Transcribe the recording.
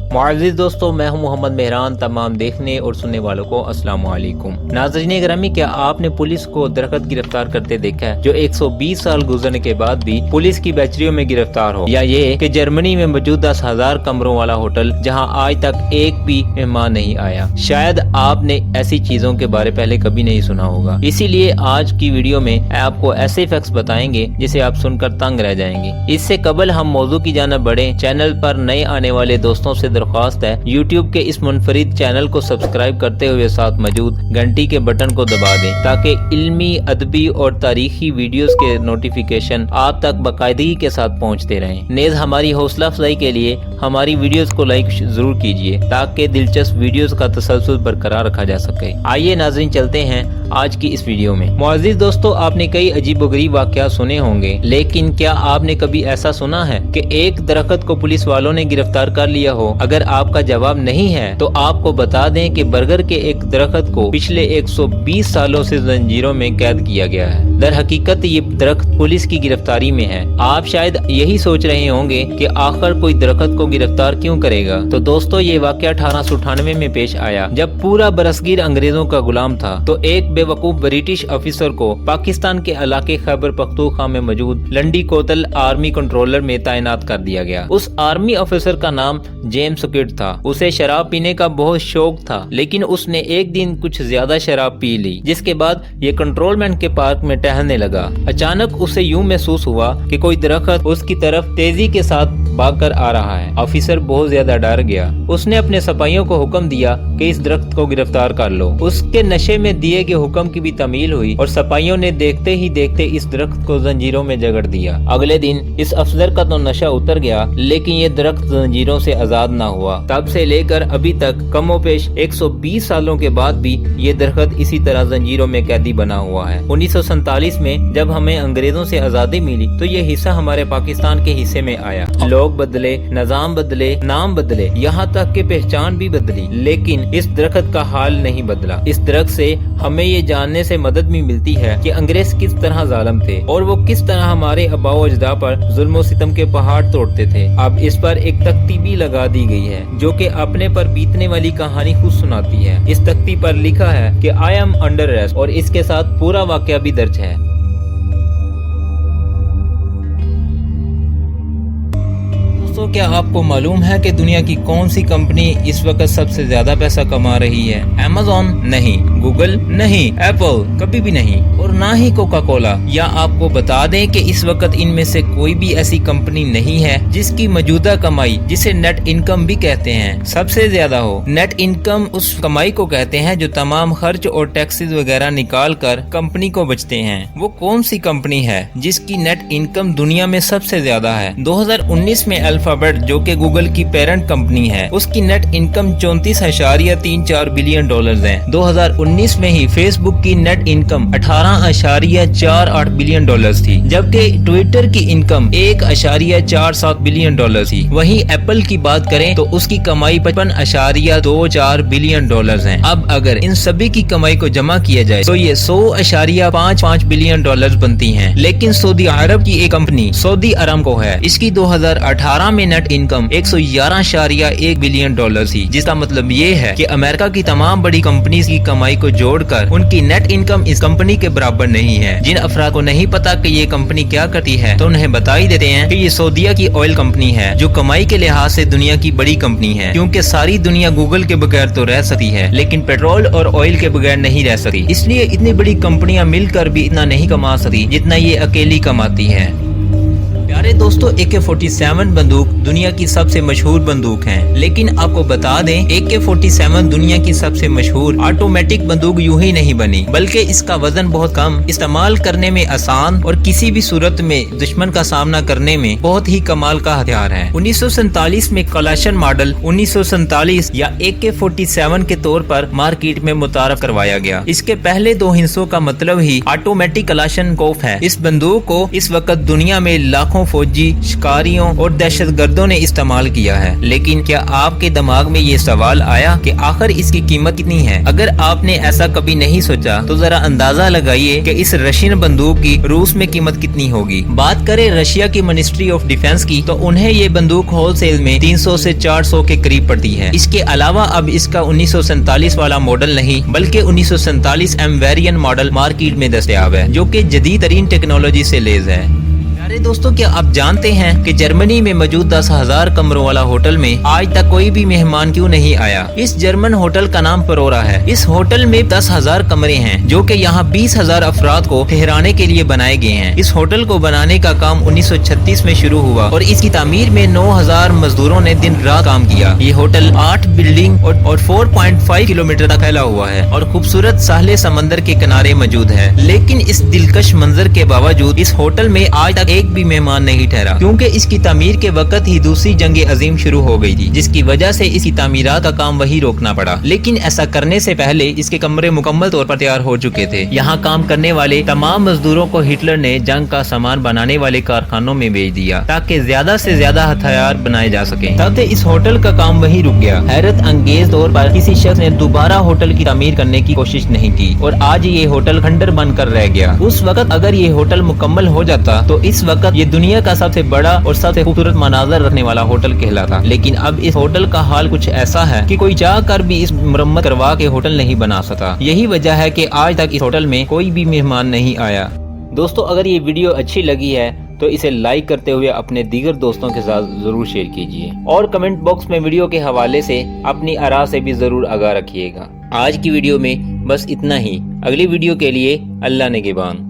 मुअज़्ज़िज़ दोस्तों, मैं हूं मोहम्मद मेहरान। तमाम देखने और सुनने वालों को अस्सलाम वालेकुम। नाज़रीन ग्रामी, क्या आपने पुलिस को दरख्त गिरफ्तार करते देखा है जो 120 साल गुजरने के बाद भी पुलिस की बैचरियों में गिरफ्तार हो, या ये कि जर्मनी में मौजूद 10,000 कमरों वाला होटल जहां आज तक एक भी मेहमान नहीं आया। शायद आपने ऐसी चीजों के बारे पहले कभी नहीं सुना होगा। इसीलिए आज की वीडियो में आपको ऐसे फैक्ट्स बताएंगे जिसे आप सुनकर तंग रह जाएंगे। इससे कबल हम मौजू की जानिब बढ़े, चैनल पर नए आने वाले दोस्तों से दरख्वास्त है YouTube के इस मुनफरिद चैनल को सब्सक्राइब करते हुए साथ मौजूद घंटी के बटन को दबा दें ताकि इल्मी, अदबी और तारीखी वीडियोस के नोटिफिकेशन आप तक बाकायदगी के साथ पहुंचते रहें। नेज़ हमारी हौसला अफजाई के लिए हमारी वीडियोस को लाइक जरूर कीजिए ताकि दिलचस्प वीडियोस का तसलसल बरकरार रखा जा सके। आइए नाज़रीन, चलते हैं आज की इस वीडियो में। मुअज़्ज़िज़ दोस्तों, आपने कई अजीबोगरीब वाक़यात सुने होंगे, लेकिन क्या आपने कभी ऐसा सुना है कि एक दरख्त को पुलिस वालों ने गिरफ्तार कर लिया हो? अगर आपका जवाब नहीं है तो आपको बता दें कि बर्गर के एक दरख्त को पिछले 120 सालों से जंजीरों में कैद किया गया है। दर हकीकत ये दरख्त पुलिस की गिरफ्तारी में है। आप शायद यही सोच रहे होंगे कि आखिर कोई दरख्त को गिरफ्तार क्यों करेगा। तो दोस्तों, ये वाक़या 1898 में पेश आया जब पूरा बरसगीर अंग्रेजों का गुलाम था। तो एक बेवकूफ ब्रिटिश ऑफिसर को पाकिस्तान के इलाके खैबर पख्तूनख्वा में मौजूद लंडी कोतल आर्मी कंट्रोलर में तैनात कर दिया गया। उस आर्मी ऑफिसर का नाम जेम्स किड था। उसे शराब पीने का बहुत शौक था, लेकिन उसने एक दिन कुछ ज्यादा शराब पी ली, जिसके बाद ये कंट्रोलमेंट के पार्क में टहलने लगा। अचानक उसे यूं महसूस हुआ कि कोई दरख्त उसकी तरफ तेजी के साथ भागकर आ रहा है। ऑफिसर बहुत ज्यादा डर गया। उसने अपने सिपाहियों को हुक्म दिया कि इस दरख्त को गिरफ्तार कर लो। उसके नशे में दिए गए हुक्म की भी तमील हुई और सिपाहियों ने देखते ही देखते इस दरख्त को जंजीरों में जकड़ दिया। अगले दिन इस अफसर का तो नशा उतर गया, लेकिन ये दरख्त जंजीरों से आजाद ना हुआ। तब से लेकर अभी तक कमोपेश 120 सालों के बाद भी ये दरख्त इसी तरह जंजीरों में कैदी बना हुआ है। 1947 में जब हमें अंग्रेजों से आजादी मिली तो ये हिस्सा हमारे पाकिस्तान के हिस्से में आया। लोग बदले, निजाम बदले, नाम बदले, यहाँ तक कि पहचान भी बदली, लेकिन इस दरख्त का हाल नहीं बदला। इस दरख्त से हमें ये जानने से मदद भी मिलती है कि अंग्रेज किस तरह जालिम थे और वो किस तरह हमारे आबाओ अजदा पर जुल्म सितम के पहाड़ तोड़ते थे। अब इस पर एक तख्ती भी लगा दी गई है जो कि अपने पर बीतने वाली कहानी खुद सुनाती है। इस तख्ती पर लिखा है कि आई एम अंडर अरेस्ट और इसके साथ पूरा वाकया भी दर्ज है। तो क्या आपको मालूम है कि दुनिया की कौन सी कंपनी इस वक्त सबसे ज्यादा पैसा कमा रही है? Amazon नहीं, गूगल नहीं, एप्पल कभी भी नहीं, और ना ही कोका कोला। या आपको बता दें कि इस वक्त इनमें से कोई भी ऐसी कंपनी नहीं है जिसकी मौजूदा कमाई, जिसे नेट इनकम भी कहते हैं, सबसे ज्यादा हो। नेट इनकम उस कमाई को कहते हैं जो तमाम खर्च और टैक्सेस वगैरह निकाल कर कंपनी को बचते हैं। वो कौन सी कंपनी है जिसकी नेट इनकम दुनिया में सबसे ज्यादा है? 2019 में अल्फाबेट, जो कि गूगल की पेरेंट कंपनी है, उसकी नेट इनकम 34.34 बिलियन डॉलर्स है। 2019 में ही फेसबुक की नेट इनकम 18.48 बिलियन डॉलर्स थी, जबकि ट्विटर की इनकम 1.47 बिलियन डॉलर थी। वहीं एप्पल की बात करें तो उसकी कमाई 55.24 बिलियन डॉलर्स है। अब अगर इन सभी की कमाई को जमा किया जाए तो ये 100.55 बिलियन डॉलर्स बनती हैं। लेकिन सऊदी अरब की एक कंपनी सऊदी अरामको है, इसकी 2018 में नेट इनकम 111.1 बिलियन डॉलर थी, जिसका मतलब ये है कि अमेरिका की तमाम बड़ी कंपनीज की कमाई को जोड़कर उनकी नेट इनकम इस कंपनी के बराबर नहीं है। जिन अफराद को नहीं पता कि ये कंपनी क्या करती है तो उन्हें बता ही देते हैं कि ये सऊदीया की ऑयल कंपनी है, जो कमाई के लिहाज से दुनिया की बड़ी कंपनी है, क्योंकि सारी दुनिया गूगल के बगैर तो रह सकती है, लेकिन पेट्रोल और ऑयल के बगैर नहीं रह सकती। इसलिए इतनी बड़ी कंपनियां मिलकर भी इतना नहीं कमा सकती जितना ये अकेली कमाती है। प्यारे दोस्तों, AK-47 बंदूक दुनिया की सबसे मशहूर बंदूक है, लेकिन आपको बता दें AK-47 दुनिया की सबसे मशहूर ऑटोमेटिक बंदूक यूं ही नहीं बनी, बल्कि इसका वजन बहुत कम, इस्तेमाल करने में आसान और किसी भी सूरत में दुश्मन का सामना करने में बहुत ही कमाल का हथियार है। 1947 में कलाशन मॉडल 1947 या AK-47 के तौर पर मार्केट में मुतारफ करवाया गया। इसके पहले दो हिस्सों का मतलब ही ऑटोमेटिक कलाशन कोफ है। इस बंदूक को इस वक्त दुनिया में लाखों फौजी, शिकारियों और दहशत गर्दों ने इस्तेमाल किया है। लेकिन क्या आपके दिमाग में ये सवाल आया कि आखिर इसकी कीमत कितनी है? अगर आपने ऐसा कभी नहीं सोचा तो जरा अंदाजा लगाइए कि इस रशियन बंदूक की रूस में कीमत कितनी होगी। बात करें रशिया की मिनिस्ट्री ऑफ डिफेंस की तो उन्हें ये बंदूक होलसेल में 300 से 400 के करीब पड़ती है। इसके अलावा अब इसका 1947 वाला मॉडल नहीं बल्कि 1947 M वेरिएंट मॉडल मार्केट में दस्तयाब है, जो कि जदीद तरीन टेक्नोलॉजी से लैस है। अरे दोस्तों, क्या आप जानते हैं कि जर्मनी में मौजूद 10,000 कमरों वाला होटल में आज तक कोई भी मेहमान क्यों नहीं आया? इस जर्मन होटल का नाम परोरा है। इस होटल में 10,000 कमरे हैं, जो कि यहाँ 20,000 अफराद को ठहराने के लिए बनाए गए हैं। इस होटल को बनाने का काम 1936 में शुरू हुआ और इसकी तामीर में 9,000 मजदूरों ने दिन रात काम किया। ये होटल 8 बिल्डिंग और 4.5 किलोमीटर तक फैला हुआ है और खूबसूरत साहले समंदर के किनारे मौजूद है। लेकिन इस दिलकश मंजर के बावजूद इस होटल में आज तक एक भी मेहमान नहीं ठहरा, क्योंकि इसकी तामीर के वक्त ही दूसरी जंग अजीम शुरू हो गई थी, जिसकी वजह से इसकी तामीरात का काम वही रोकना पड़ा। लेकिन ऐसा करने से पहले इसके कमरे मुकम्मल तौर पर तैयार हो चुके थे। यहाँ काम करने वाले तमाम मजदूरों को हिटलर ने जंग का सामान बनाने वाले कारखानों में भेज दिया ताकि ज्यादा से ज्यादा हथियार बनाए जा सके। तब इस होटल का काम वही रुक गया। हैरत अंगेज तौर पर किसी शख्स ने दोबारा होटल की तामीर करने की कोशिश नहीं की और आज ये होटल खंडर बनकर रह गया। उस वक्त अगर ये होटल मुकम्मल हो जाता तो इस वक्त ये दुनिया का सबसे बड़ा और सबसे खूबसूरत मनाजर रखने वाला होटल कहलाता। लेकिन अब इस होटल का हाल कुछ ऐसा है कि कोई चाह कर भी इस मरम्मत करवा के होटल नहीं बना सका। यही वजह है कि आज तक इस होटल में कोई भी मेहमान नहीं आया। दोस्तों, अगर ये वीडियो अच्छी लगी है तो इसे लाइक करते हुए अपने दीगर दोस्तों के साथ जरूर शेयर कीजिए और कमेंट बॉक्स में वीडियो के हवाले से अपनी आरा से भी जरूर आगाह रखिएगा। आज की वीडियो में बस इतना ही। अगली वीडियो के लिए अल्लाह निगहबान।